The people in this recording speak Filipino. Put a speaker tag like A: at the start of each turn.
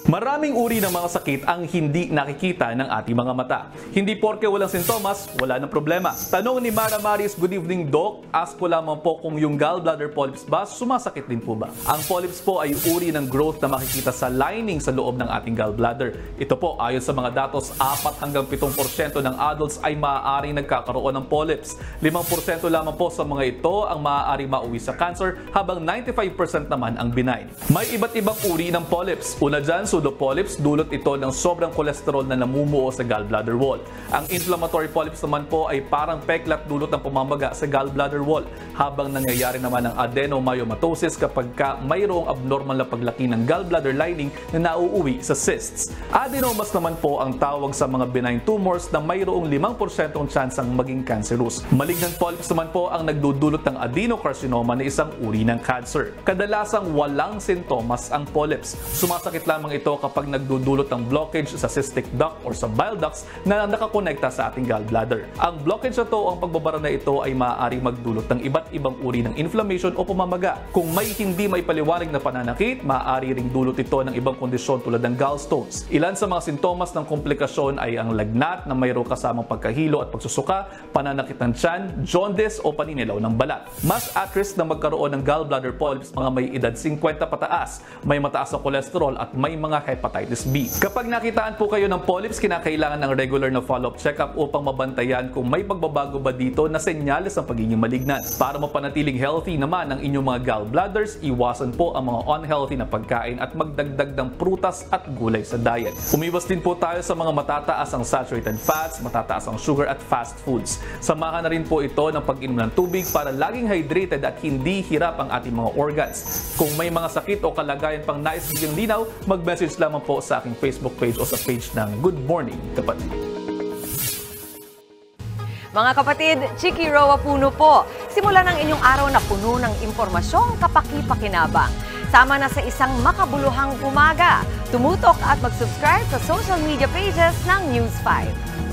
A: Maraming uri ng mga sakit ang hindi nakikita ng ating mga mata. Hindi porke walang sintomas, wala ng problema. Tanong ni Mara Maris, good evening Doc. Ask ko lamang po kung yung gallbladder polyps ba, sumasakit din po ba? Ang polyps po ay uri ng growth na makikita sa lining sa loob ng ating gallbladder. Ito po, ayon sa mga datos, 4 hanggang 7% ng adults ay maaaring nagkakaroon ng polyps. 5% lamang po sa mga ito ang maaaring mauwi sa cancer, habang 95% naman ang benign. May iba't ibang uri ng polyps. Una dyan, pseudopolyps, dulot ito ng sobrang kolesterol na namumuo sa gallbladder wall. Ang inflammatory polyps naman po ay parang peklat dulot ng pamamaga sa gallbladder wall, habang nangyayari naman ang adenomyomatosis kapag mayroong abnormal na paglaki ng gallbladder lining na nauuwi sa cysts. Adenomas naman po ang tawag sa mga benign tumors na mayroong 5% tsansang maging cancerous. Malignant polyps naman po ang nagdudulot ng adenocarcinoma na isang uri ng cancer. Kadalasang walang sintomas ang polyps. Sumasakit lamang ito kapag nagdudulot ng blockage sa cystic duct or sa bile ducts na nakakonekta sa ating gallbladder. Ang blockage na ito, ang pagbabara na ito ay maaaring magdulot ng iba't ibang uri ng inflammation o pamamaga. Kung may hindi may paliwanag na pananakit, maaari ring dulot ito ng ibang kondisyon tulad ng gallstones. Ilan sa mga sintomas ng komplikasyon ay ang lagnat na mayroong kasamang pagkahilo at pagsusuka, pananakit ng tiyan, jaundice o paninilaw ng balat. Mas at risk na magkaroon ng gallbladder polyps mga may edad 50 pataas, may mataas na kolesterol at may mga hepatitis B. Kapag nakitaan po kayo ng polyps, kinakailangan ng regular na follow-up check-up upang mabantayan kung may pagbabago ba dito na senyales ng pagiging malignan. Para mapanatiling healthy naman ang inyong mga gallbladders, iwasan po ang mga unhealthy na pagkain at magdagdag ng prutas at gulay sa diet. Umiwas din po tayo sa mga matataas ang saturated fats, matataas ang sugar at fast foods. Samahan na rin po ito ng pag-inom ng tubig para laging hydrated at hindi hirap ang ating mga organs. Kung may mga sakit o kalagayan pang nais bigyang linaw, mag-message lamang po sa aking Facebook page o sa page ng Good Morning Kapatid.
B: Mga kapatid, Chiki Roa Puno po. Simulan ang inyong araw na puno ng impormasyong kapaki-pakinabang. Sama na sa isang makabuluhang umaga. Tumutok at mag-subscribe sa social media pages ng News 5.